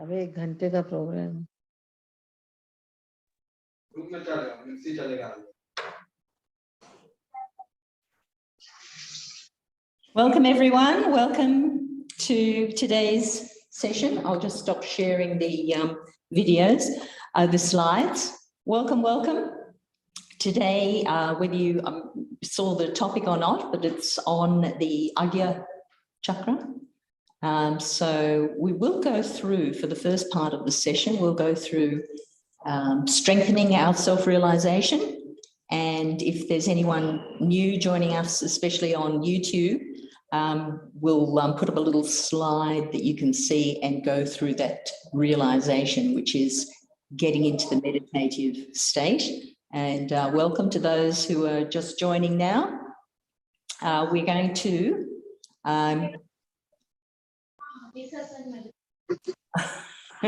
अब 1 घंटे का प्रोग्राम ग्रुप में चलेगा, मिक्सी चलेगा. Welcome everyone. Welcome to today's session. I'll just stop sharing the videos, the slides. Welcome, welcome. Today, whether you saw the topic or not, but it's on the Ajna chakra. So we will go through, for the first part of the session, we'll go through strengthening our self-realization. And if there's anyone new joining us, especially on YouTube, we'll put up a little slide that you can see and go through that realization, which is getting into the meditative state. And welcome to those who are just joining now. We're going to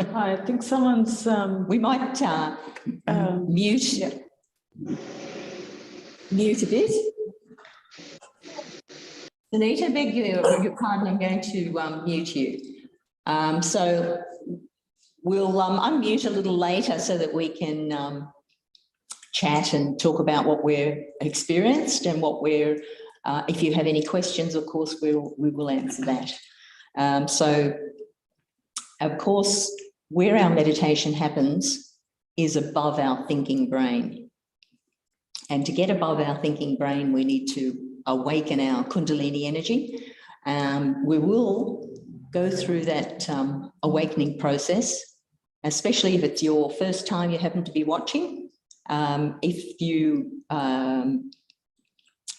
I think someone's we might mute. Yeah. Mute a bit. Anita, beg your pardon, I'm going to mute you. So we'll unmute a little later so that we can chat and talk about what we're experienced and what we're, if you have any questions, of course, we will answer that. So, of course, where our meditation happens is above our thinking brain. And to get above our thinking brain, we need to awaken our Kundalini energy. We will go through that awakening process, especially if it's your first time you happen to be watching. If you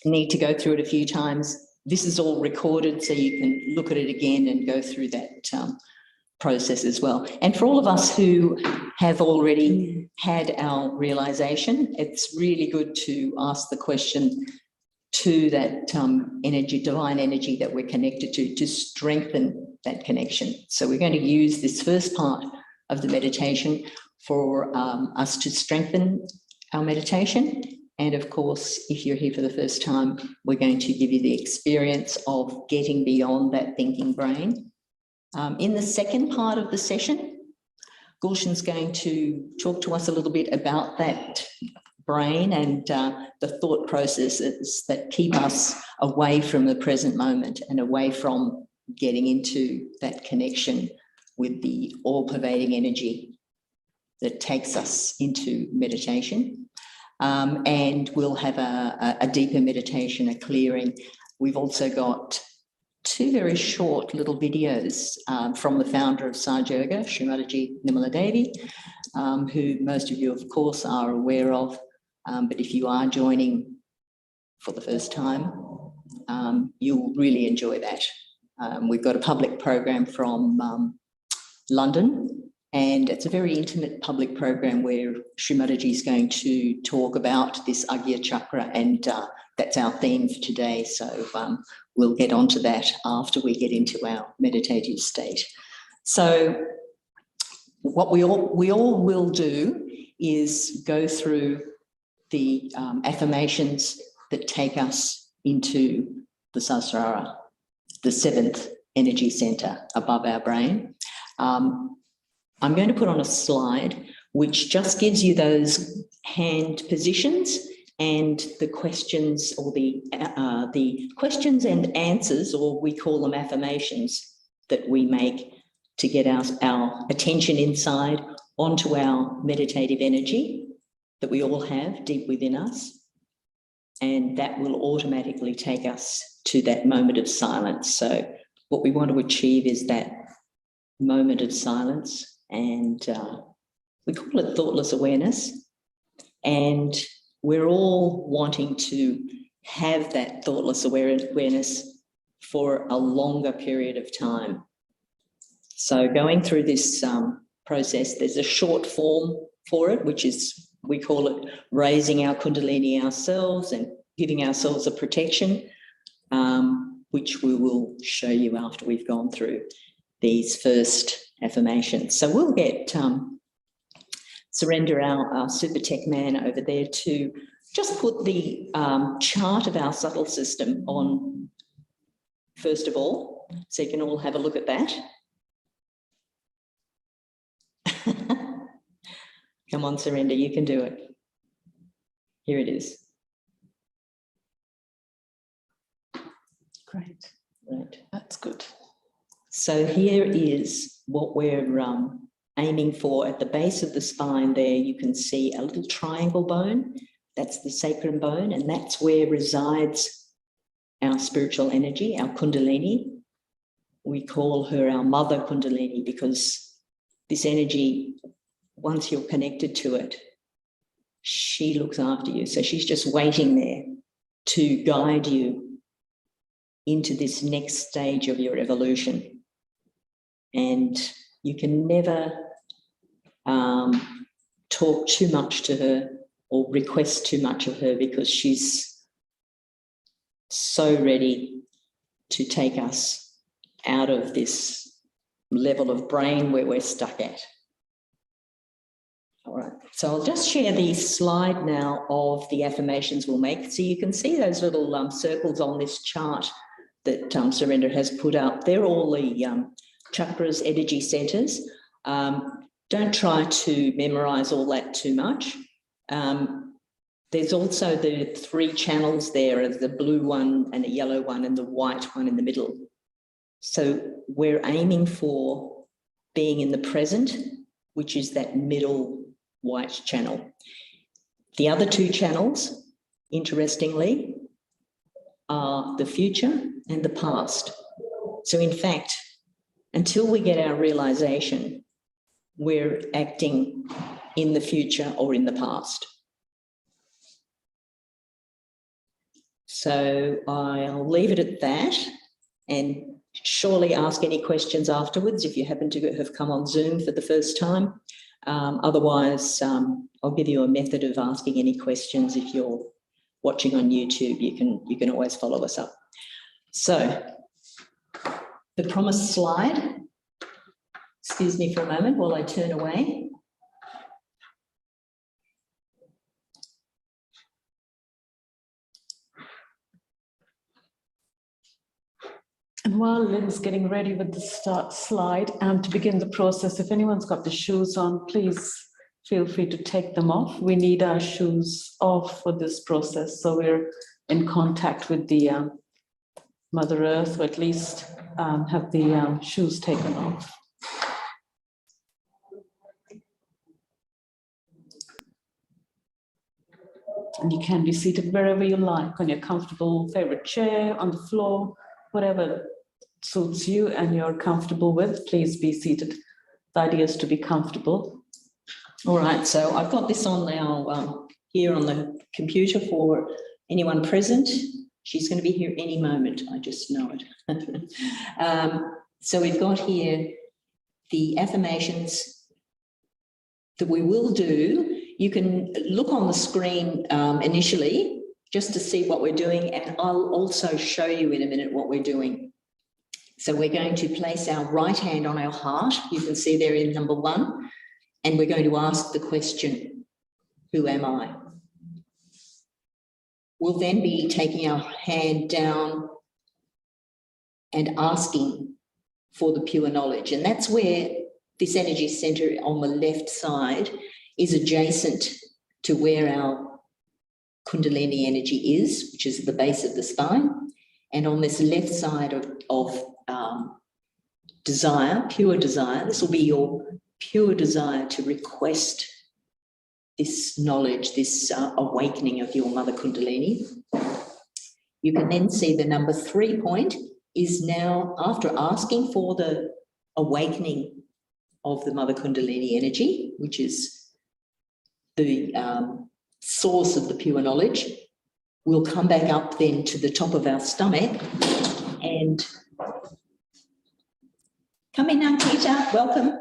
need to go through it a few times, this is all recorded so you can look at it again and go through that process as well. And for all of us who have already had our realization, it's really good to ask the question to that energy, divine energy that we're connected to strengthen that connection. So we're going to use this first part of the meditation for us to strengthen our meditation. And of course, if you're here for the first time, we're going to give you the experience of getting beyond that thinking brain. In the second part of the session, Gulshan's going to talk to us a little bit about that brain and the thought processes that keep us away from the present moment and away from getting into that connection with the all-pervading energy that takes us into meditation. And we'll have a deeper meditation, a clearing. We've also got 2 very short little videos from the founder of Sahaja Yoga, Sahaja Yoga, who most of you, of course, are aware of. But if you are joining for the first time, you'll really enjoy that. We've got a public program from London, and it's a very intimate public program where Srimataji is going to talk about this Ajna chakra, and that's our theme for today. So we'll get onto that after we get into our meditative state. So what we all will do is go through the affirmations that take us into the Sahasrara, the 7th energy center above our brain. I'm going to put on a slide which just gives you those hand positions and the questions, or the questions and answers, or we call them affirmations, that we make to get our attention inside onto our meditative energy that we all have deep within us. And that will automatically take us to that moment of silence. So what we want to achieve is that moment of silence, and we call it thoughtless awareness. And we're all wanting to have that thoughtless awareness for a longer period of time. So going through this process, there's a short form for it, which is, we call it raising our Kundalini ourselves and giving ourselves a protection, which we will show you after we've gone through these first affirmations. So we'll get Surrender, our super tech man over there, to just put the chart of our subtle system on first of all, so you can all have a look at that. Come on, Surrender, you can do it. Here it is. Great. Right. That's good. So here is what we're aiming for. At the base of the spine there, you can see a little triangle bone. That's the sacrum bone, and that's where resides our spiritual energy, our Kundalini. We call her our mother Kundalini because this energy, once you're connected to it, she looks after you. So she's just waiting there to guide you into this next stage of your evolution. And you can never talk too much to her or request too much of her, because she's so ready to take us out of this level of brain where we're stuck at. All right, so I'll just share the slide now of the affirmations we'll make. So you can see those little circles on this chart that Surrender has put up. They're all the chakras, energy centers. Don't try to memorize all that too much. There's also the 3 channels there, the blue one and a yellow one and the white one in the middle. So we're aiming for being in the present, which is that middle white channel. The other 2 channels, interestingly, are the future and the past. So in fact, until we get our realization, we're acting in the future or in the past. So I'll leave it at that, and surely ask any questions afterwards if you happen to have come on Zoom for the first time. Otherwise, I'll give you a method of asking any questions. If you're watching on YouTube, you can always follow us up. So the promised slide. Excuse me for a moment while I turn away. And while Lynn's getting ready with the start slide, to begin the process, if anyone's got the shoes on, please feel free to take them off. We need our shoes off for this process, so we're in contact with the Mother Earth, or at least have the shoes taken off. And you can be seated wherever you like, on your comfortable favorite chair, on the floor, whatever suits you and you're comfortable with, please be seated. The idea is to be comfortable. All right, so I've got this on now here on the computer for anyone present. She's going to be here any moment, I just know it. So we've got here the affirmations that we will do. You can look on the screen initially just to see what we're doing, and I'll also show you in a minute what we're doing. So we're going to place our right hand on our heart. You can see there in number 1, and we're going to ask the question, who am I? We'll then be taking our hand down and asking for the pure knowledge. And that's where this energy center on the left side is adjacent to where our Kundalini energy is, which is the base of the spine. And on this left side of desire, pure desire, this will be your pure desire to request this knowledge, this awakening of your mother Kundalini. You can then see the number 3 point is now, after asking for the awakening of the mother Kundalini energy, which is the source of the pure knowledge, we'll come back up then to the top of our stomach and come in, Ankita, welcome.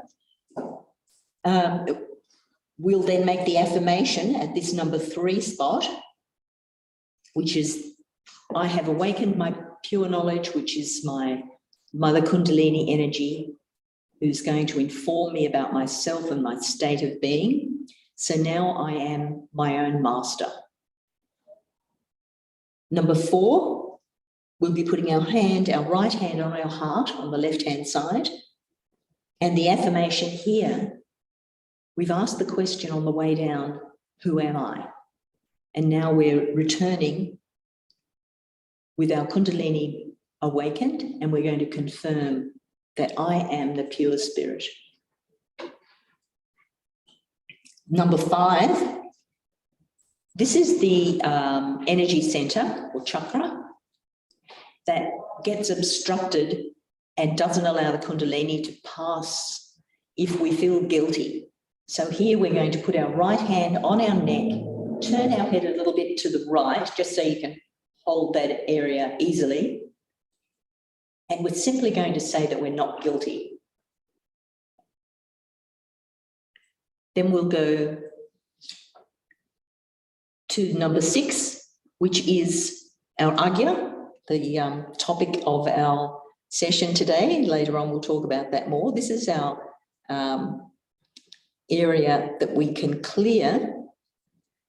We'll then make the affirmation at this number 3 spot, which is, I have awakened my pure knowledge, which is my mother Kundalini energy, who's going to inform me about myself and my state of being. So now I am my own master. Number 4, we'll be putting our right hand on our heart on the left-hand side. And the affirmation here we've asked the question on the way down, who am I? And now we're returning with our Kundalini awakened, and we're going to confirm that I am the pure spirit. Number 5, this is the energy center or chakra that gets obstructed and doesn't allow the Kundalini to pass if we feel guilty. So here we're going to put our right hand on our neck, turn our head a little bit to the right, just so you can hold that area easily. And we're simply going to say that we're not guilty. Then we'll go to number 6, which is our Agya, the topic of our session today. Later on, we'll talk about that more. This is our area that we can clear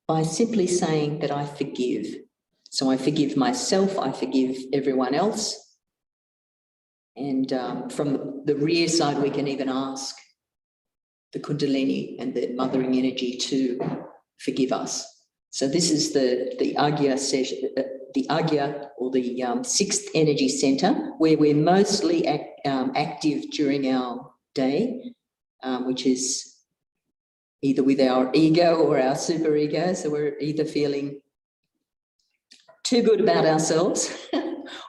by simply saying that I forgive. So I forgive myself, I forgive everyone else. And from the rear side, we can even ask the Kundalini and the mothering energy to forgive us. So this is the Agya session, the Agya, or the 6th energy center, where we're mostly active during our day, which is either with our ego or our super ego. So we're either feeling too good about ourselves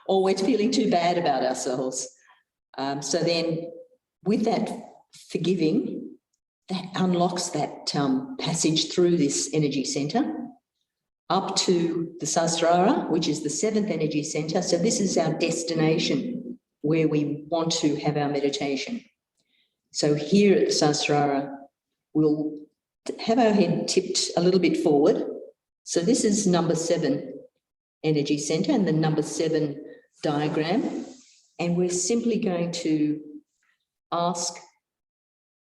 or we're feeling too bad about ourselves. So then with that forgiving, that unlocks that passage through this energy center up to the Sahasrara, which is the 7th energy center. So this is our destination where we want to have our meditation. So here at the Sahasrara, we'll have our head tipped a little bit forward. So this is number 7 energy center and the number 7 diagram. And we're simply going to ask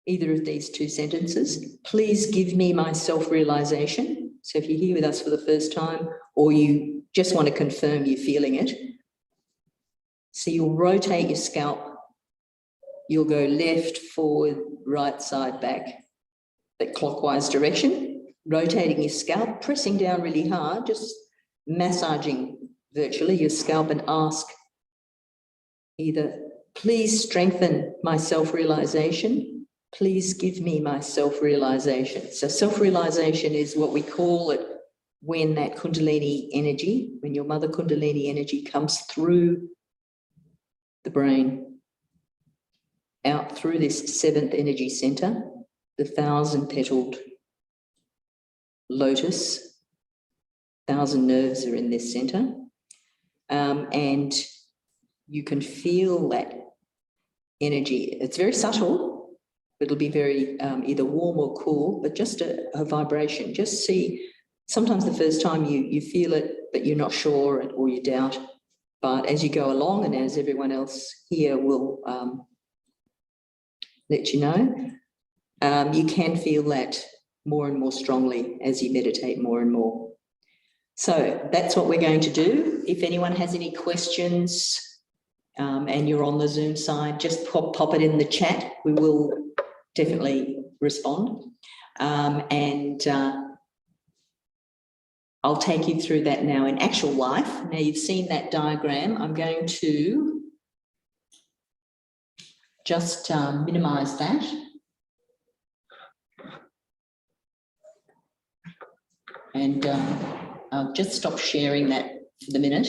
either of these 2 sentences, please give me my self-realization. So if you're here with us for the first time, or you just want to confirm you're feeling it, so you'll rotate your scalp, you'll go left, forward, right side, back, that clockwise direction, rotating your scalp, pressing down really hard, just massaging virtually your scalp, and ask either, please strengthen my self-realization, please give me my self-realization. So self-realization is what we call it when that Kundalini energy, when your mother Kundalini energy comes through the brain, out through this 7th energy center, the 1,000-petaled lotus. 1,000 nerves are in this center. And you can feel that energy. It's very subtle. It'll be very either warm or cool, but just a vibration. Just see, sometimes the first time you feel it, but you're not sure or you doubt. But as you go along, and as everyone else here will let you know, you can feel that more and more strongly as you meditate more and more. So that's what we're going to do. If anyone has any questions and you're on the Zoom side, just pop it in the chat. We will definitely respond. I'll take you through that now in actual life. Now you've seen that diagram. I'm going to just minimize that. And I'll just stop sharing that for the minute.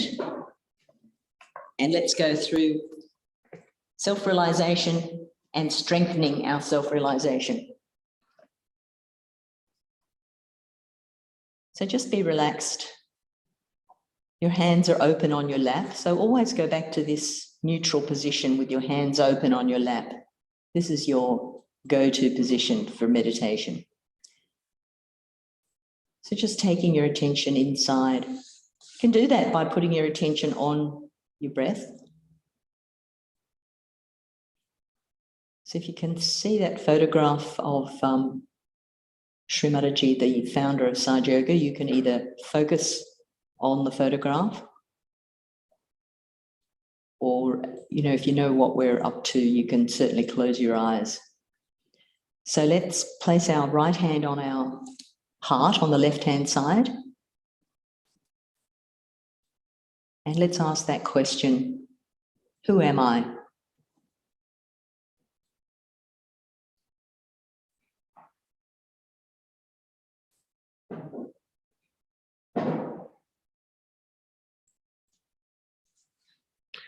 And let's go through self-realization and strengthening our self-realization. So just be relaxed. Your hands are open on your lap. So always go back to this neutral position with your hands open on your lap. This is your go-to position for meditation. So just taking your attention inside. You can do that by putting your attention on your breath. So if you can see that photograph of Sri Mataji, the founder of Sahaja Yoga, you can either focus on the photograph or, if you know what we're up to, you can certainly close your eyes. So let's place our right hand on our heart on the left-hand side. And let's ask that question, who am I?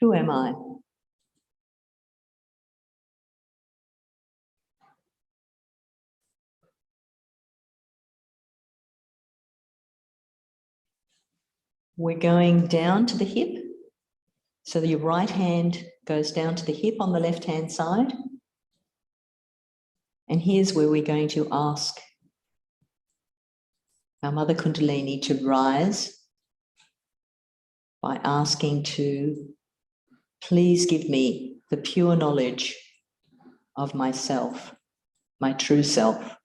Who am I? We're going down to the hip. So your right hand goes down to the hip on the left-hand side. And here's where we're going to ask our Mother Kundalini to rise by asking to please give me the pure knowledge of myself, my true self.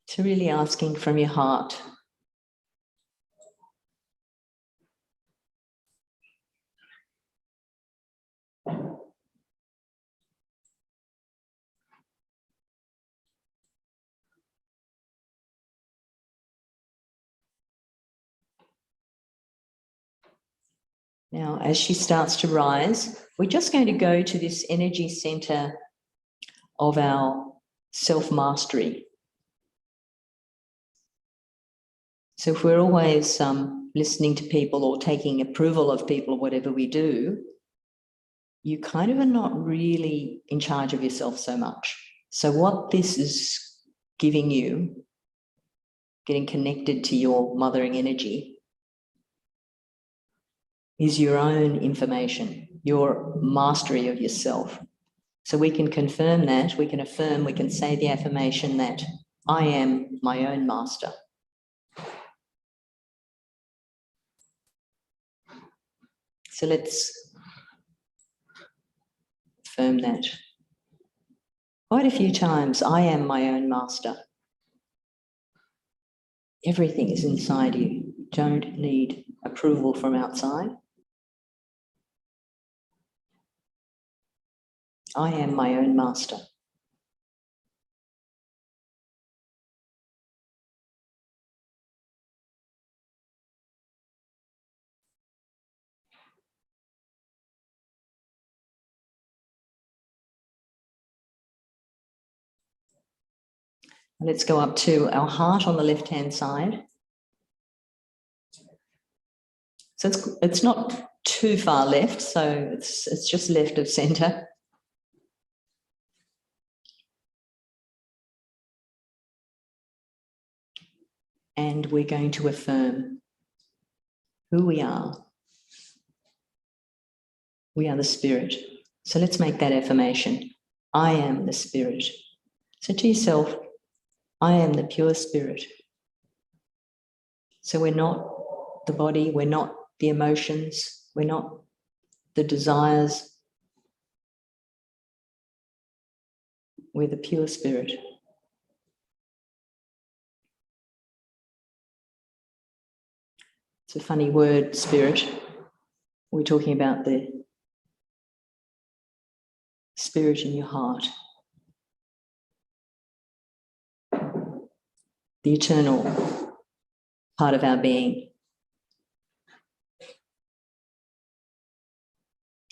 So really asking from your heart. Now, as she starts to rise, we're just going to go to this energy center of our self-mastery. So if we're always listening to people or taking approval of people or whatever we do, you kind of are not really in charge of yourself so much. So what this is giving you, getting connected to your mothering energy, is your own information, your mastery of yourself. So we can confirm that, we can affirm, we can say the affirmation that I am my own master. So let's affirm that quite a few times. I am my own master. Everything is inside you. You don't need approval from outside. I am my own master. Let's go up to our heart on the left-hand side. So it's not too far left, so it's just left of center. And we're going to affirm who we are. We are the spirit. So let's make that affirmation. I am the spirit. So to yourself, I am the pure spirit. So we're not the body, we're not the emotions, we're not the desires. We're the pure spirit. It's a funny word, spirit. We're talking about the spirit in your heart. The eternal part of our being.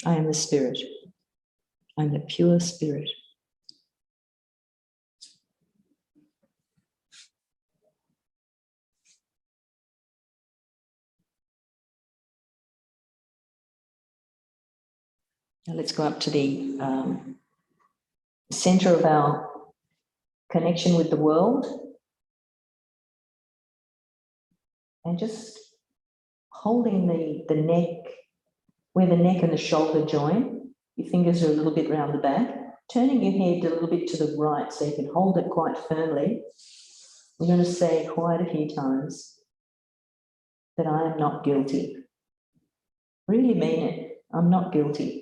I am the spirit. I'm the pure spirit. Now let's go up to the center of our connection with the world. And just holding the neck, where the neck and the shoulder join. Your fingers are a little bit round the back. Turning your head a little bit to the right so you can hold it quite firmly. We're going to say quite a few times that I am not guilty. Really mean it. I'm not guilty.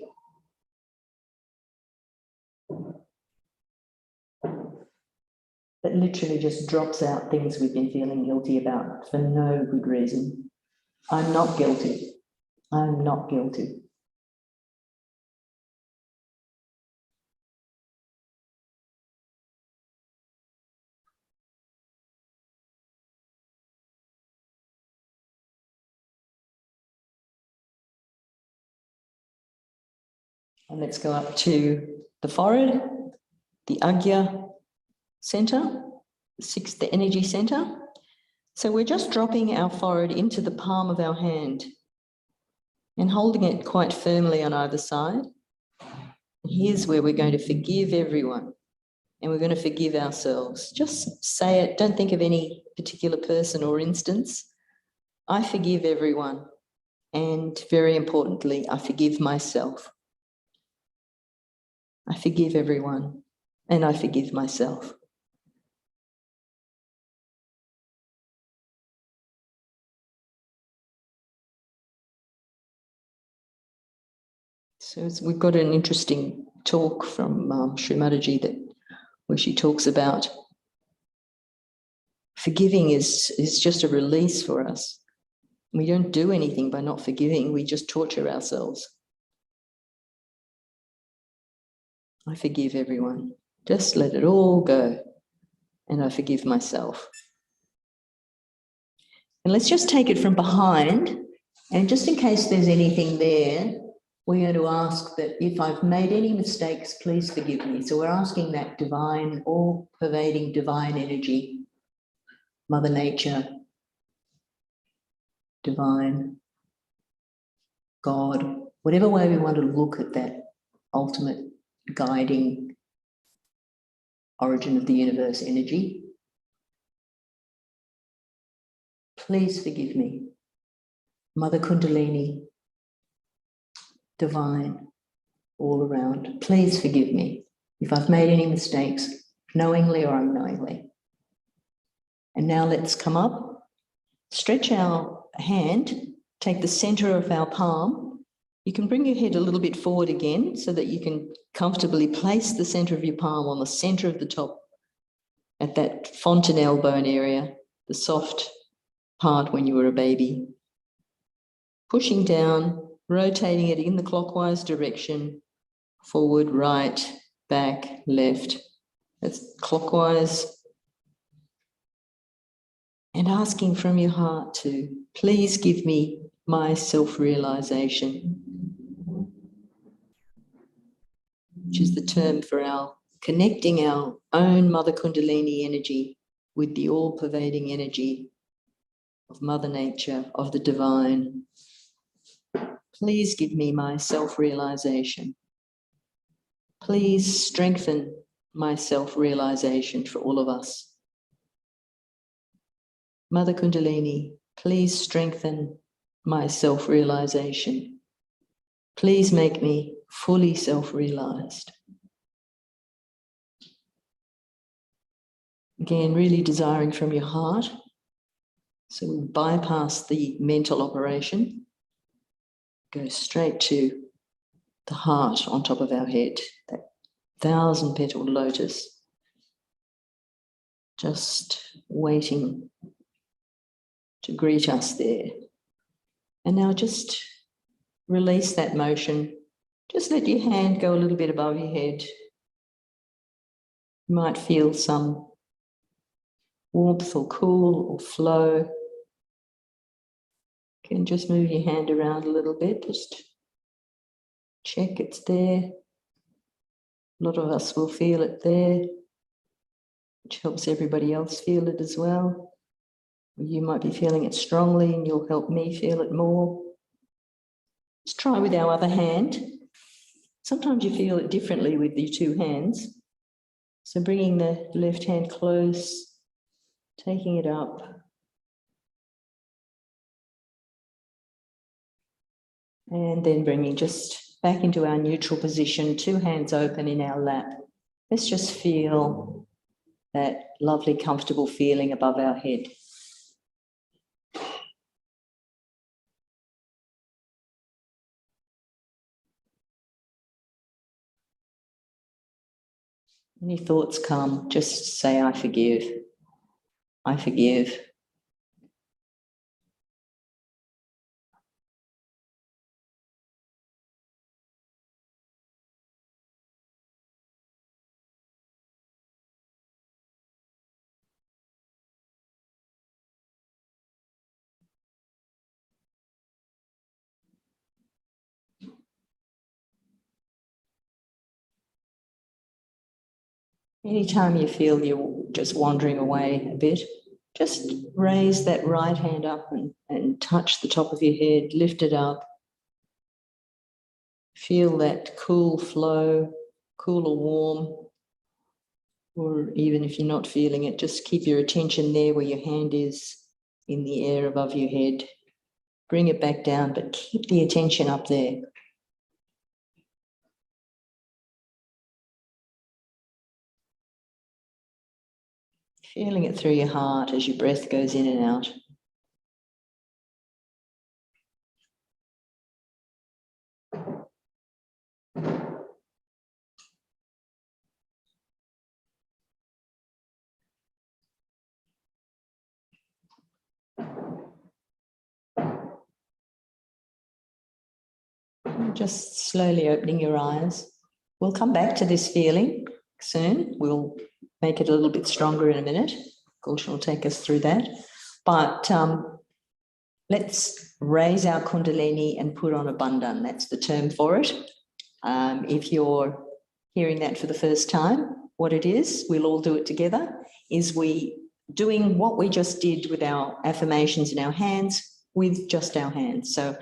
That literally just drops out things we've been feeling guilty about for no good reason. I'm not guilty. I'm not guilty. And let's go up to the forehead, the Agya center, the energy center. So we're just dropping our forehead into the palm of our hand and holding it quite firmly on either side. Here's where we're going to forgive everyone and we're going to forgive ourselves. Just say it. Don't think of any particular person or instance. I forgive everyone. And very importantly, I forgive myself. I forgive everyone and I forgive myself. So we've got an interesting talk from Sri Mataji where she talks about forgiving is just a release for us. We don't do anything by not forgiving. We just torture ourselves. I forgive everyone. Just let it all go. And I forgive myself. And let's just take it from behind. And just in case there's anything there, we're going to ask that if I've made any mistakes, please forgive me. So we're asking that divine, all-pervading divine energy, Mother Nature, divine, God, whatever way we want to look at that ultimate guiding origin of the universe energy, please forgive me. Mother Kundalini, divine, all around, please forgive me if I've made any mistakes, knowingly or unknowingly. And now let's come up, stretch our hand, take the center of our palm. You can bring your head a little bit forward again so that you can comfortably place the center of your palm on the center of the top at that fontanelle bone area, the soft part when you were a baby. Pushing down, rotating it in the clockwise direction, forward, right, back, left. That's clockwise. And asking from your heart to please give me my self-realization, which is the term for our connecting our own Mother Kundalini energy with the all-pervading energy of Mother Nature, of the divine. Please give me my self-realization. Please strengthen my self-realization for all of us. Mother Kundalini, please strengthen my self-realization. Please make me fully self-realized. Again, really desiring from your heart. So we bypass the mental operation, go straight to the heart on top of our head, that 1,000-petaled lotus, just waiting to greet us there. And now just release that motion. Just let your hand go a little bit above your head. You might feel some warmth or cool or flow. You can just move your hand around a little bit, just check it's there. A lot of us will feel it there, which helps everybody else feel it as well. You might be feeling it strongly and you'll help me feel it more. Let's try with our other hand. Sometimes you feel it differently with the two hands. So bringing the left hand close, taking it up. And then bringing just back into our neutral position, two hands open in our lap. Let's just feel that lovely, comfortable feeling above our head. Any thoughts come, just say, I forgive. I forgive. Anytime you feel you're just wandering away a bit, just raise that right hand up and touch the top of your head, lift it up. Feel that cool flow, cool or warm. Or even if you're not feeling it, just keep your attention there where your hand is in the air above your head. Bring it back down, but keep the attention up there. Feeling it through your heart as your breath goes in and out. Just slowly opening your eyes. We'll come back to this feeling soon. We'll make it a little bit stronger in a minute. Gulshan will take us through that. But let's raise our Kundalini and put on a bandhan. That's the term for it. If you're hearing that for the first time, what it is, we'll all do it together, is we doing what we just did with our affirmations in our hands with just our hands. So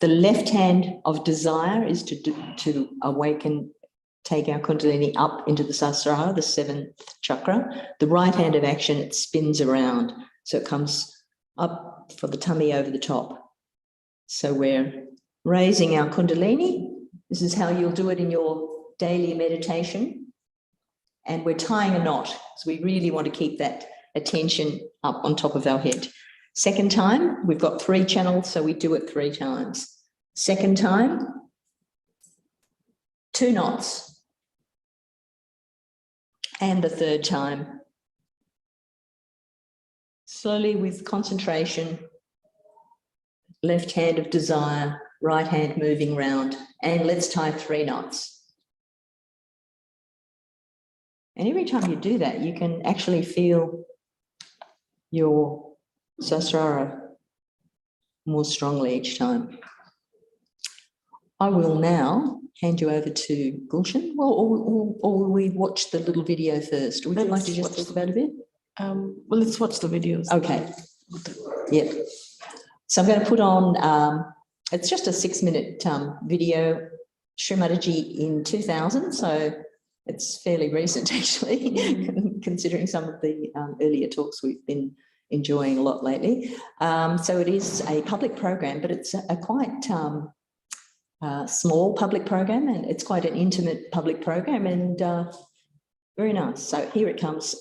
the left hand of desire is to awaken, take our Kundalini up into the Sahasrara, the 7th chakra. The right hand of action, it spins around. So it comes up for the tummy over the top. So we're raising our Kundalini. This is how you'll do it in your daily meditation. And we're tying a knot. So we really want to keep that attention up on top of our head. Second time, we've got 3 channels, so we do it 3 times. Second time, 2 knots. And the third time, slowly with concentration, left hand of desire, right hand moving round, and let's tie 3 knots. And every time you do that, you can actually feel your Sahasrara more strongly each time. I will now hand you over to Gulshan. Well, or we watch the little video first. Would you like to just talk about a bit? Well, let's watch the videos. Okay. Yeah. So I'm going to put on, it's just a 6-minute video, Srimataji in 2000, so it's fairly recent actually, considering some of the earlier talks we've been enjoying a lot lately. So it is a public program, but it's a quite small public program, and it's quite an intimate public program, and very nice. So here it comes.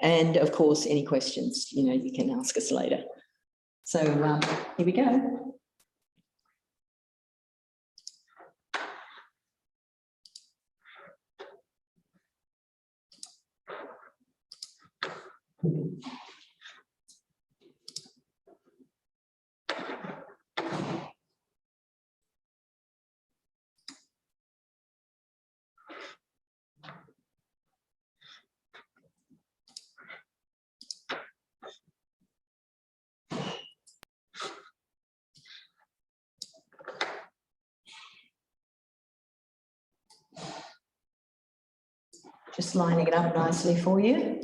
And of course, any questions, you can ask us later. So here we go. Just lining it up nicely for you.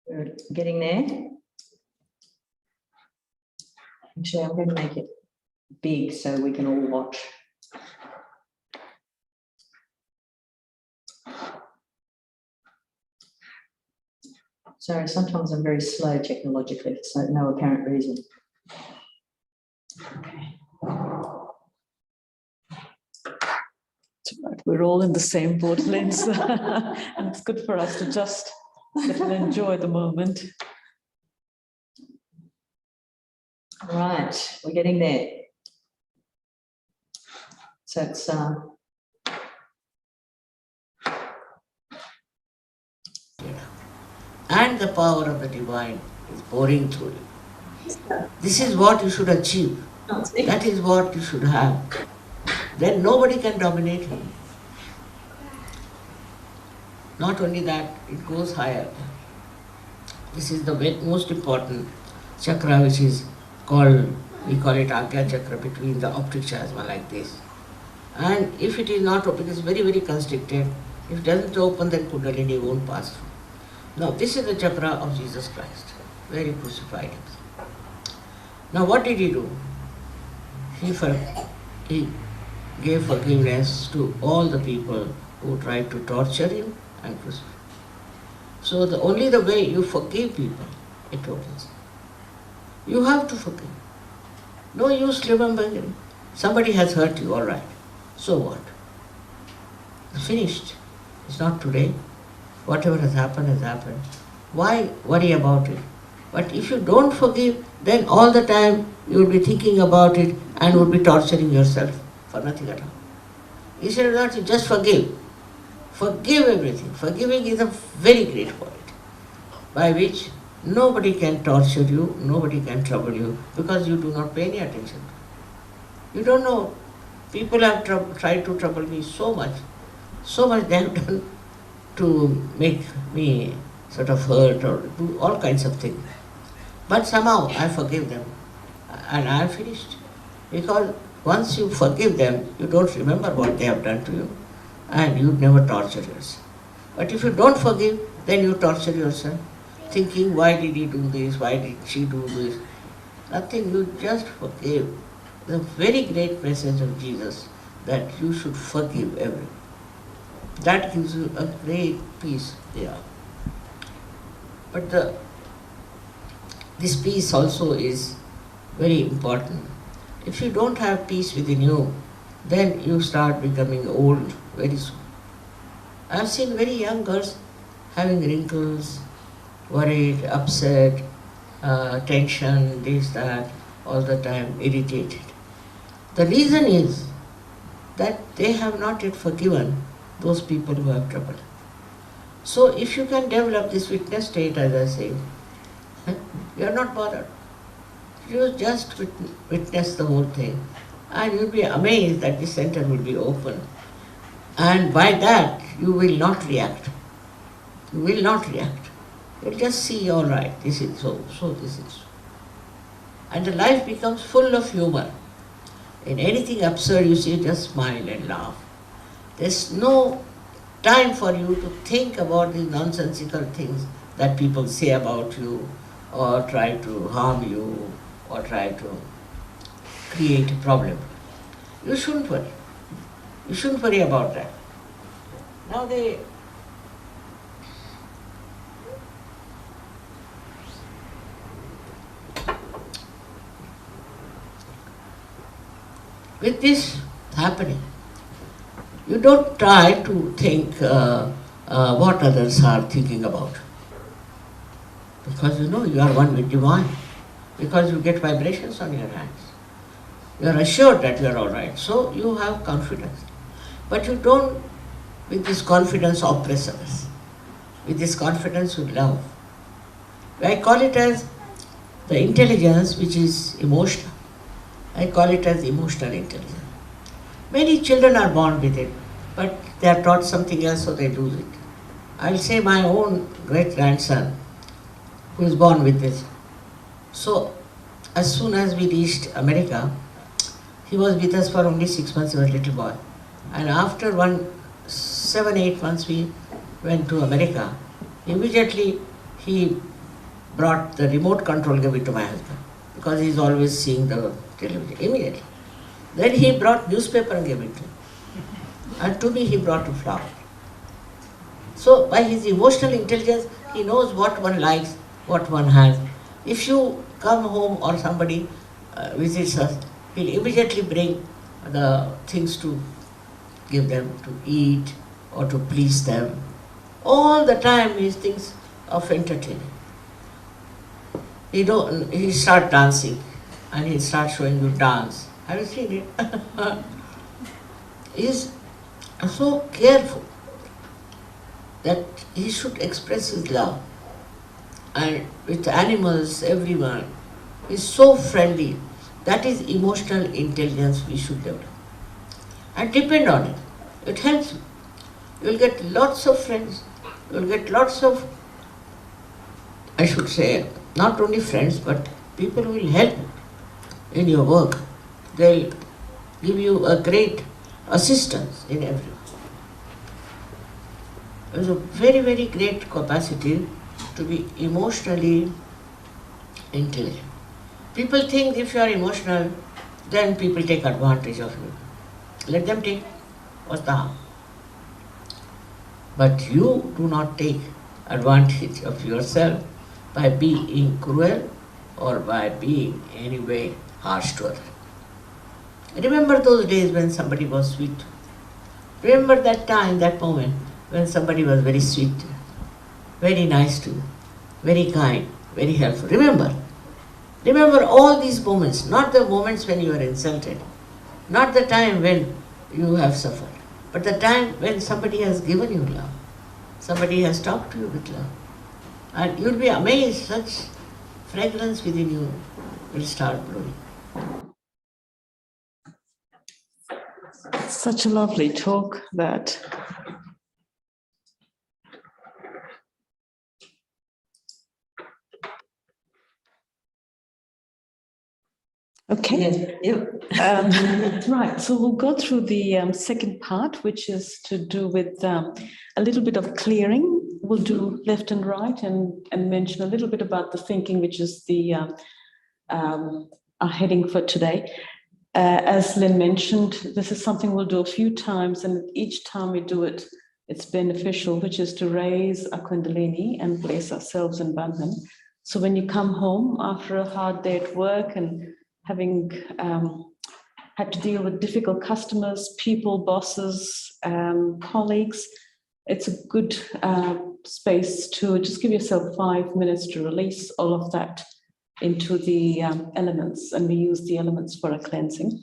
We're getting there. Actually, I'm going to make it big so we can all watch. Sorry, sometimes I'm very slow technologically for no apparent reason. Okay. We're all in the same boat, Linz, and it's good for us to just enjoy the moment. All right, we're getting there. So it's and the power of the divine is pouring through you. This is what you should achieve. That is what you should have. Then nobody can dominate you. Not only that, it goes higher. This is the most important chakra, which is called, we call it Agya chakra, between the optic chasma like this. And if it is not open, it is very, very constricted. If it doesn't open, then Kundalini won't pass through. Now, this is the chakra of Jesus Christ, where he crucified himself. Now, what did he do? He gave forgiveness to all the people who tried to torture him and crucify him. So, only the way you forgive people, it opens. You have to forgive. No use remembering. Somebody has hurt you, all right. So what? It's finished. It's not today. Whatever has happened has happened. Why worry about it? But if you don't forgive, then all the time you will be thinking about it and will be torturing yourself for nothing at all. Instead of that, you just forgive. Forgive everything. Forgiving is a very great quality by which nobody can torture you, nobody can trouble you because you do not pay any attention. You don't know. People have tried to trouble me so much they have done to make me sort of hurt or do all kinds of things. But somehow I forgive them and I am finished. Because once you forgive them, you don't remember what they have done to you and you never torture yourself. But if you don't forgive, then you torture yourself, thinking, why did he do this, why did she do this? Nothing, you just forgive. The very great message of Jesus that you should forgive everyone. That gives you a great peace. Yeah. But this peace also is very important. If you don't have peace within you, then you start becoming old very soon. I have seen very young girls having wrinkles, worried, upset, tension, this, that, all the time, irritated. The reason is that they have not yet forgiven those people who have trouble. So if you can develop this witness state, as I say, you are not bothered. You just witness the whole thing and you'll be amazed that the center will be open. And by that, you will not react. You will not react. You'll just see, all right, this is so this is so. And the life becomes full of humor. In anything absurd, you see, just smile and laugh. There's no time for you to think about these nonsensical things that people say about you or try to harm you or try to create a problem. You shouldn't worry. You shouldn't worry about that. Now with this happening, you don't try to think what others are thinking about. Because you know you are one with divine. Because you get vibrations on your hands. You are assured that you are all right. So you have confidence. But you don't, with this confidence, oppress others. With this confidence, you love. I call it as the intelligence which is emotional. I call it as emotional intelligence. Many children are born with it, but they are taught something else, so they lose it. I'll say my own great-grandson, who is born with this. So, as soon as we reached America, he was with us for only 6 months, he was a little boy. And after 7-8 months, we went to America. Immediately, he brought the remote control, gave it to my husband, because he's always seeing the television, immediately. Then he brought newspaper and gave it to me. And to me, he brought a flower. So, by his emotional intelligence, he knows what one likes, what one has. If you come home or somebody visits us, he'll immediately bring the things to give them to eat or to please them. All the time he thinks of entertaining. He start dancing and he start showing you dance. Have you seen it? He's so careful that he should express his love. And with animals, everyone, is so friendly. That is emotional intelligence we should develop. And depend on it. It helps you. You will get lots of friends. You will get lots of, I should say, not only friends, but people who will help you in your work. They'll give you a great assistance in everything. is a very, very great capacity to be emotionally intelligent. People think if you are emotional, then people take advantage of you. Let them take. What's the harm? But you do not take advantage of yourself by being cruel or by being any way harsh to others. Remember those days when somebody was sweet. Remember that time, that moment when somebody was very sweet, very nice to you, very kind, very helpful. Remember all these moments, not the moments when you are insulted, not the time when you have suffered, but the time when somebody has given you love, somebody has talked to you with love. And you'll be amazed, such fragrance within you will start blowing. Such a lovely talk that. Okay. Right, so we'll go through the second part, which is to do with a little bit of clearing. We'll do left and right and mention a little bit about the thinking, which is the our heading for today. As Lynn mentioned, this is something we'll do a few times, and each time we do it, it's beneficial, which is to raise our Kundalini and place ourselves in Bandhan. So when you come home after a hard day at work and having had to deal with difficult customers, people, bosses, colleagues, it's a good space to just give yourself 5 minutes to release all of that into the elements, and we use the elements for a cleansing.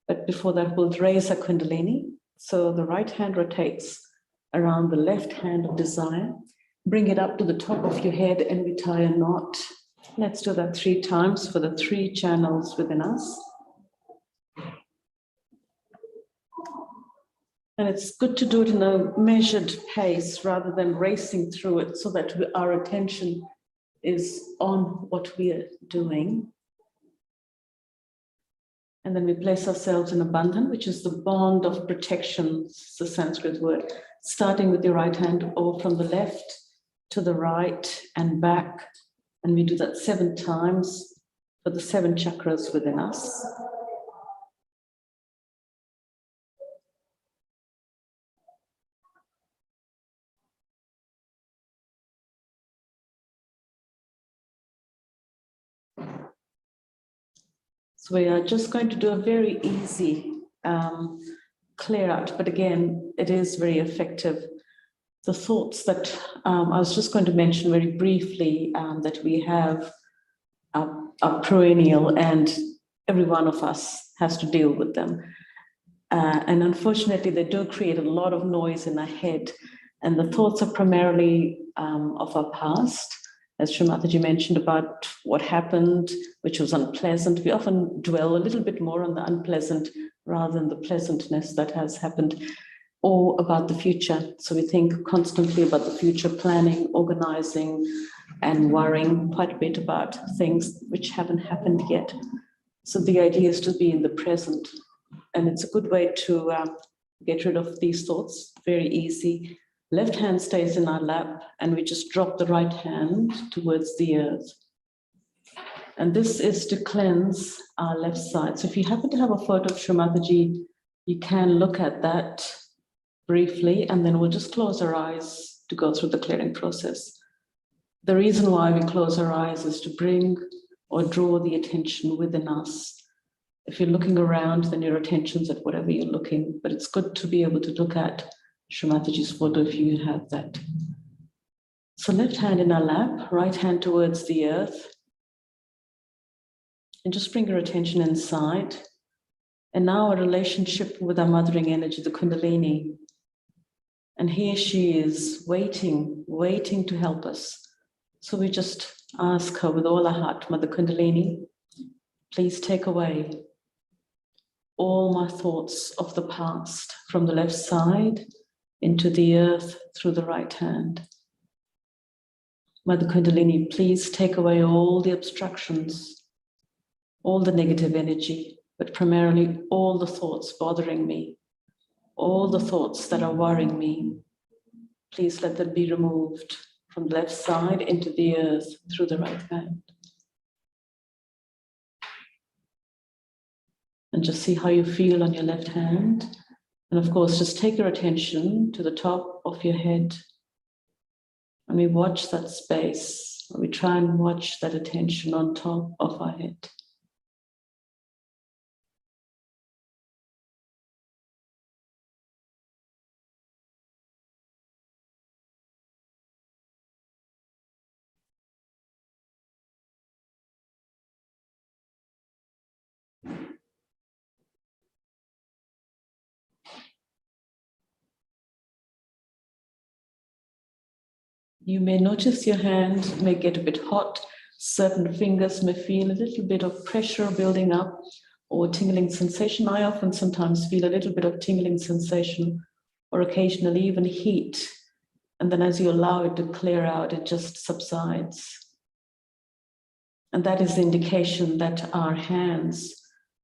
But before that, we'll raise our Kundalini. So the right hand rotates around the left hand of desire. Bring it up to the top of your head and we tie a knot. Let's do that 3 times for the 3 channels within us. And it's good to do it in a measured pace rather than racing through it, so that our attention is on what we are doing. And then we place ourselves in a bandhan, which is the bond of protection, it's the Sanskrit word, starting with your right hand or from the left to the right and back. And we do that 7 times for the 7 chakras within us. So we are just going to do a very easy clear out, but again, it is very effective. The thoughts that I was just going to mention very briefly that we have are perennial, and every one of us has to deal with them. And unfortunately, they do create a lot of noise in our head. And the thoughts are primarily of our past. As Srimataji mentioned about what happened, which was unpleasant. We often dwell a little bit more on the unpleasant rather than the pleasantness that has happened, or about the future. So we think constantly about the future, planning, organizing, and worrying quite a bit about things which haven't happened yet. So the idea is to be in the present. And it's a good way to get rid of these thoughts, very easy. Left hand stays in our lap, and we just drop the right hand towards the earth. And this is to cleanse our left side. So if you happen to have a photo of Srimataji, you can look at that briefly, and then we'll just close our eyes to go through the clearing process. The reason why we close our eyes is to bring or draw the attention within us. If you're looking around, then your attention's at whatever you're looking, but it's good to be able to look at Srimataji's photo if you have that. So left hand in our lap, right hand towards the earth. And just bring your attention inside. And now a relationship with our mothering energy, the Kundalini. And here she is waiting to help us. So we just ask her with all our heart, Mother Kundalini, please take away all my thoughts of the past from the left side into the earth through the right hand. Mother Kundalini, please take away all the obstructions, all the negative energy, but primarily all the thoughts bothering me, all the thoughts that are worrying me. Please let that be removed from the left side into the earth through the right hand. And just see how you feel on your left hand. And of course, just take your attention to the top of your head. And we watch that space. We try and watch that attention on top of our head. You may notice your hand may get a bit hot. Certain fingers may feel a little bit of pressure building up or tingling sensation. I often sometimes feel a little bit of tingling sensation or occasionally even heat. And then as you allow it to clear out, it just subsides. And that is the indication that our hands,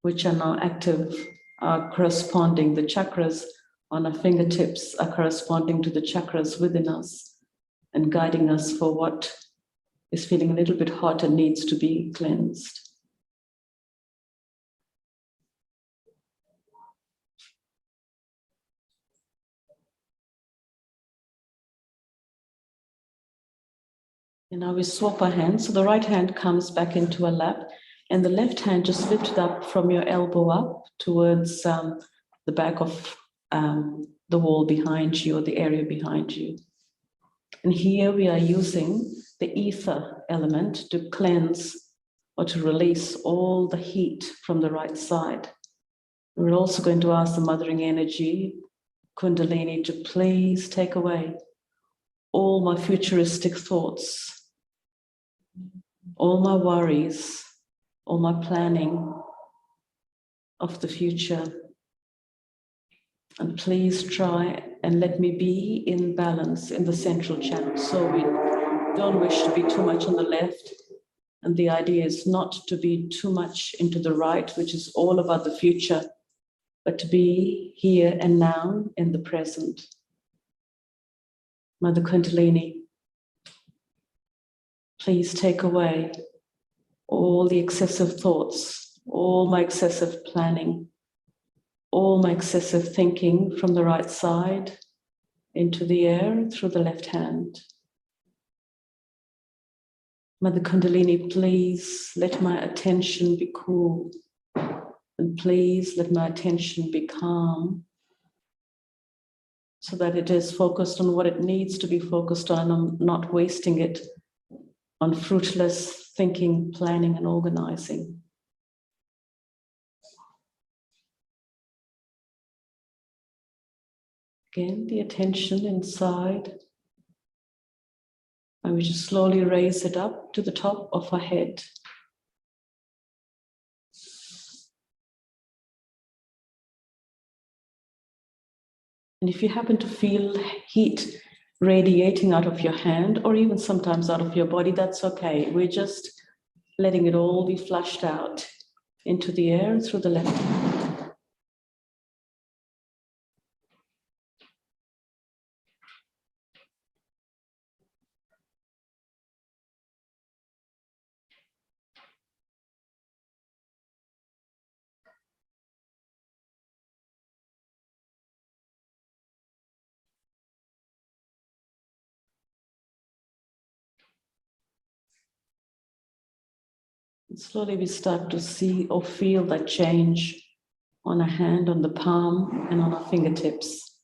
which are now active, are corresponding. The chakras on our fingertips are corresponding to the chakras within us and guiding us for what is feeling a little bit hot and needs to be cleansed. And now we swap our hands. So the right hand comes back into a lap and the left hand just lifted up from your elbow up towards the back of the wall behind you or the area behind you. And here we are using the ether element to cleanse or to release all the heat from the right side. We're also going to ask the mothering energy, Kundalini, to please take away all my futuristic thoughts, all my worries, all my planning of the future. And please try and let me be in balance in the central channel. So we don't wish to be too much on the left. And the idea is not to be too much into the right, which is all about the future, but to be here and now in the present. Mother Kundalini, please take away all the excessive thoughts, all my excessive planning, all my excessive thinking from the right side into the air through the left hand. Mother Kundalini, please let my attention be cool, and please let my attention be calm so that it is focused on what it needs to be focused on. I'm not wasting it on fruitless thinking, planning, and organizing. Again, the attention inside. And we just slowly raise it up to the top of our head. And if you happen to feel heat radiating out of your hand, or even sometimes out of your body, that's okay. We're just letting it all be flushed out into the air through the left hand. And slowly we start to see or feel that change on our hand, on the palm, and on our fingertips.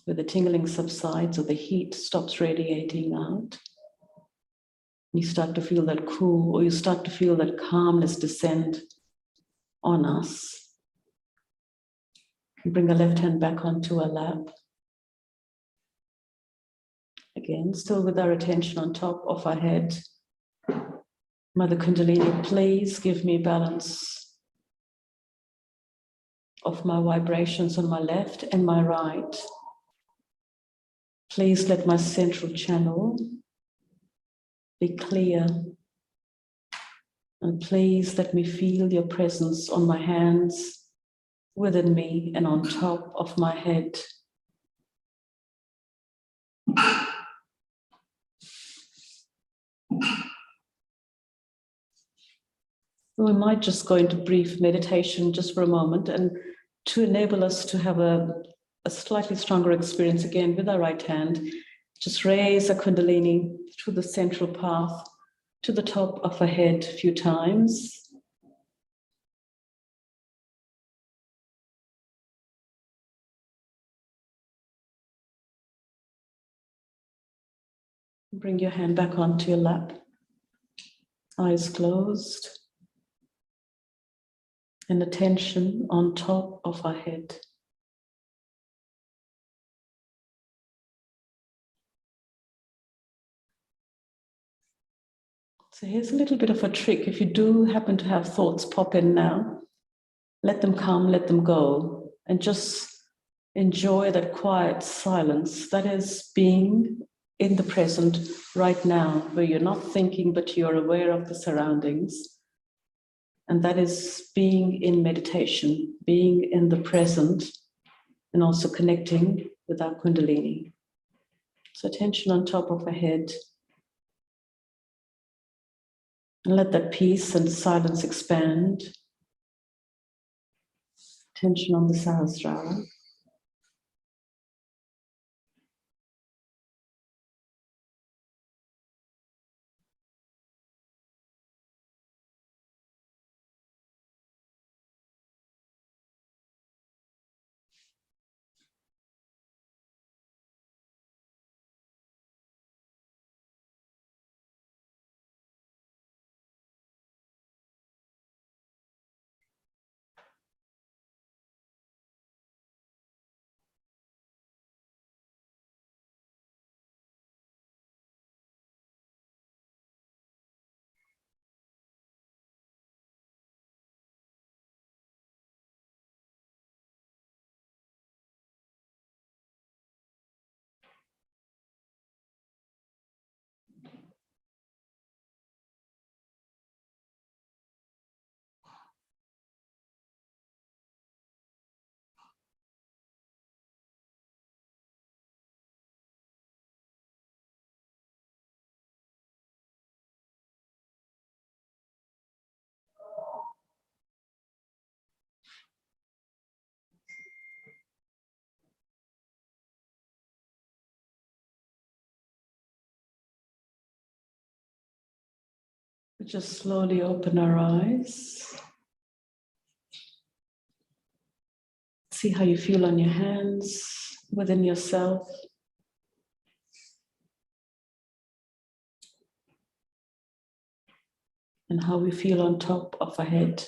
Where the tingling subsides or the heat stops radiating out. You start to feel that cool, or you start to feel that calmness descend on us. Bring our left hand back onto our lap. Again, still with our attention on top of our head. Mother Kundalini, please give me balance of my vibrations on my left and my right. Please let my central channel be clear. And please let me feel your presence on my hands, within me, and on top of my head. We might just go into brief meditation just for a moment, and to enable us to have a slightly stronger experience again with our right hand, just raise a Kundalini through the central path to the top of our head a few times. Bring your hand back onto your lap, eyes closed, and attention on top of our head. So here's a little bit of a trick. If you do happen to have thoughts pop in now, let them come, let them go, and just enjoy that quiet silence. That is being in the present right now, where you're not thinking, but you're aware of the surroundings. And that is being in meditation, being in the present, and also connecting with our Kundalini. So attention on top of our head. And let that peace and silence expand. Attention on the Sahasrara. We just slowly open our eyes. See how you feel on your hands, within yourself. And how we feel on top of our head.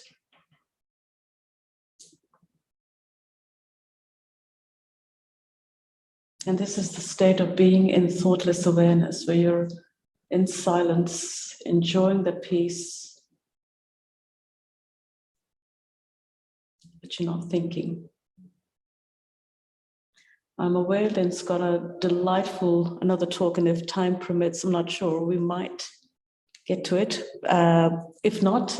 And this is the state of being in thoughtless awareness, where you're in silence, enjoying the peace, but you're not thinking. I'm aware Lynn's got a delightful, another talk, and if time permits, I'm not sure, we might get to it. If not,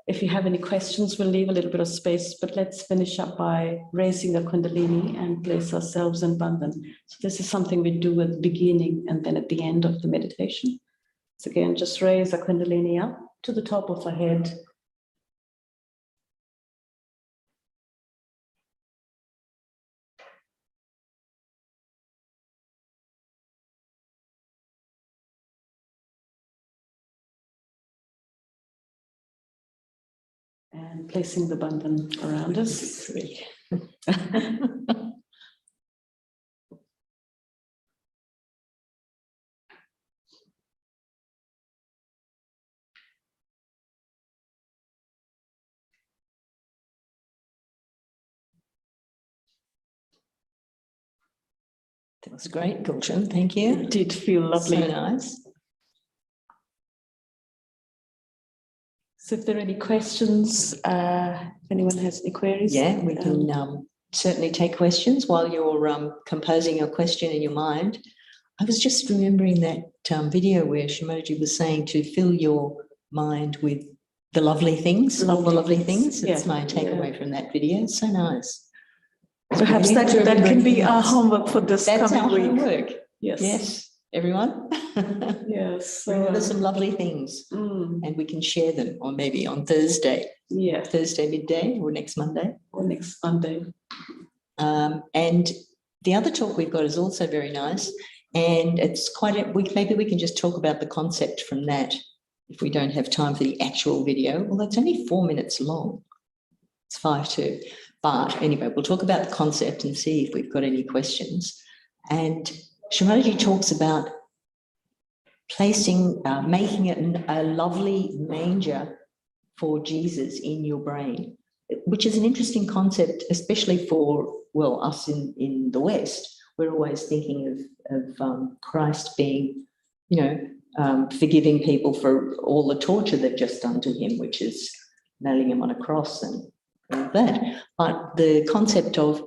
if you have any questions, we'll leave a little bit of space, but let's finish up by raising the Kundalini and place ourselves in Bandhan. So this is something we do at the beginning and then at the end of the meditation. So again, just raise the Kundalini up to the top of our head. And placing the bandhan around us. That was great, Gulshan. Thank you. It did feel lovely. So nice. So if there are any questions, if anyone has any queries. Yeah, we can certainly take questions while you're composing your question in your mind. I was just remembering that video where Shimoji was saying to fill your mind with the lovely things, all the lovely things. That's my takeaway from that video. So nice. Perhaps that can be our homework for this That's coming our week. homework. Yes, everyone. Yes. Remember some lovely things, and we can share them, or maybe on Thursday midday, or next Monday. Or next Monday. And the other talk we've got is also very nice, and it's maybe we can just talk about the concept from that if we don't have time for the actual video. Well, that's only 4 minutes long. It's 5:02. But anyway, we'll talk about the concept and see if we've got any questions. And Shamaji talks about making it a lovely manger for Jesus in your brain, which is an interesting concept, especially for, well, us in the West. We're always thinking of Christ being, forgiving people for all the torture they've just done to him, which is nailing him on a cross and all that. But the concept of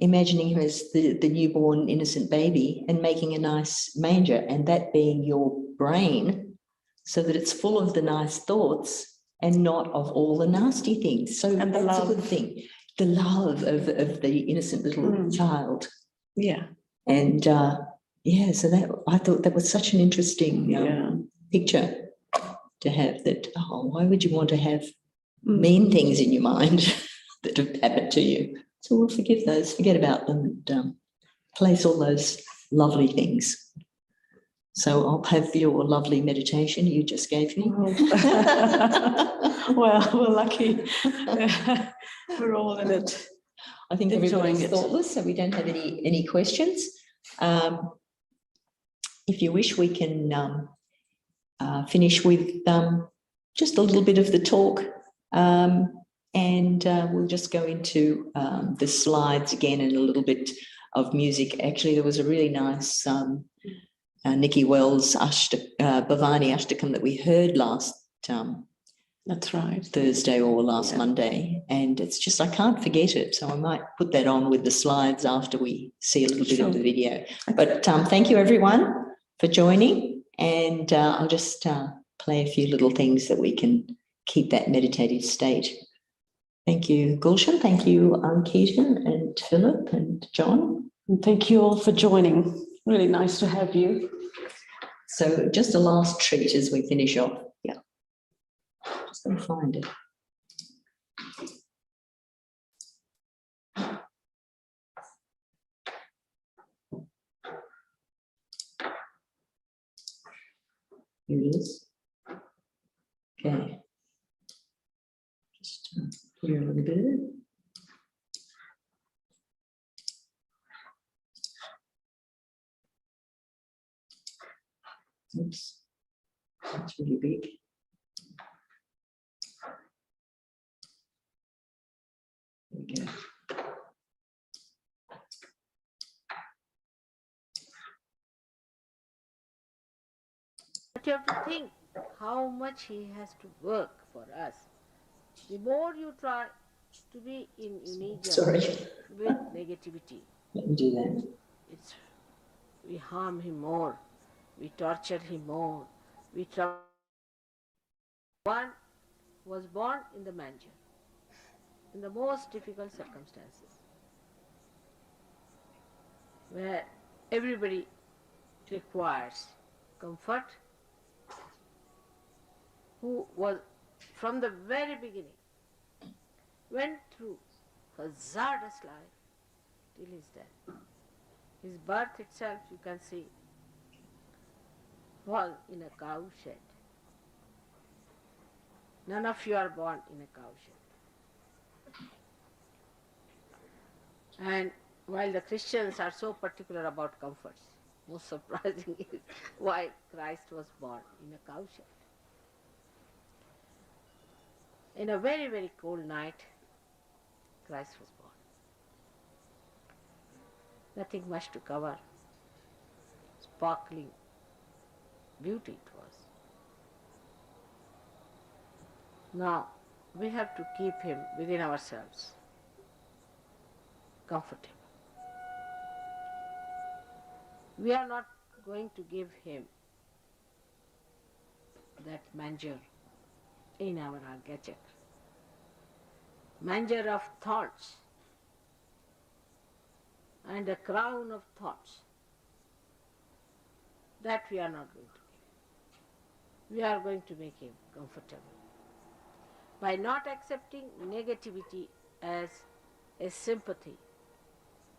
imagining him as the newborn innocent baby and making a nice manger, and that being your brain, so that it's full of the nice thoughts and not of all the nasty things. So And the that's love. a good thing. The love of the innocent little child. Yeah. And so that I thought that was such an interesting picture to have, that, why would you want to have mean things in your mind that have happened to you? So we'll forgive those, forget about them, and place all those lovely things. So I'll have your lovely meditation you just gave me. Well, we're lucky. We're all in it. I think Enjoying everybody's it. thoughtless, so we don't have any questions. If you wish, we can finish with just a little bit of the talk, and we'll just go into the slides again and a little bit of music. Actually, there was a really nice Nikki Wells Bhavani Ashtakam that we heard last That's right. Thursday or last Monday, and it's just, I can't forget it, so I might put that on with the slides after we see a little bit of the video. But thank you everyone for joining, and I'll just play a few little things that we can keep that meditative state. Thank you, Gulshan. Thank you, Keaton and Philip and John. And thank you all for joining. Really nice to have you. So just a last treat as we finish off. Yeah. Just going to find it. Here it is. Okay. Just clear a little bit. Oops, that's really big. There we go. But you have to think how much he has to work for us. The more you try to be in union with negativity, Let me do that. we harm him more, we torture him more, One was born in the manger, in the most difficult circumstances, where everybody requires comfort, who was from the very beginning, went through hazardous life till his death. His birth itself, you can see, was in a cow shed. None of you are born in a cow shed. And while the Christians are so particular about comforts, most surprising is why Christ was born in a cow shed. In a very, very cold night, Christ was born. Nothing much to cover. Sparkling beauty it was. Now, we have to keep him within ourselves, comfortable. We are not going to give him that manger in our gadget. Manger of thoughts and a crown of thoughts. That we are not going to give. We are going to make him comfortable. By not accepting negativity as a sympathy,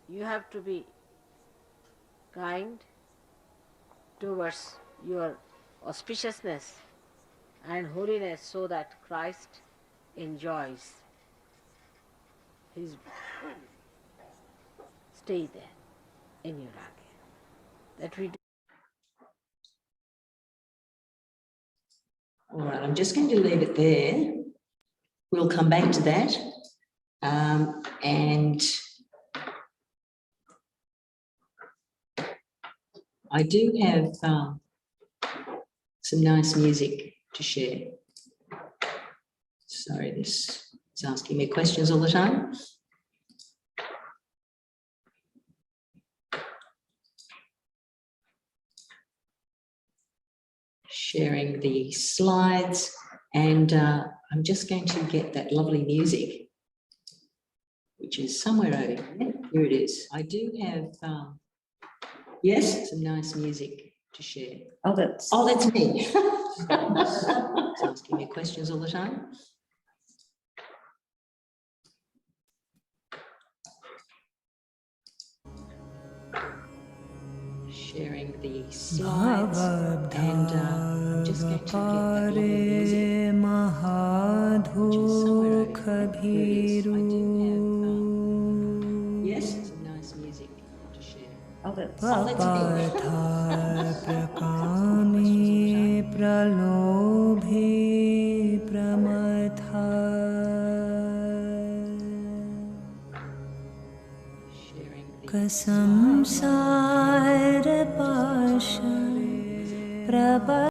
you have to be kind towards your auspiciousness and holiness so that Christ enjoys his stay there in your Agya. That we do. All right, I'm just going to leave it there. We'll come back to that. And I do have some nice music to share. Sorry, this is asking me questions all the time. Sharing the slides, and I'm just going to get that lovely music, which is somewhere over here. Here it is. I do have, yes, some nice music to share. Oh, that's me. It's asking me questions all the time. Sharing the slides, and I'm just going to get that lovely music, which is somewhere over here. Here it is. I do have, yes, some nice music to share. oh, that's Sharing the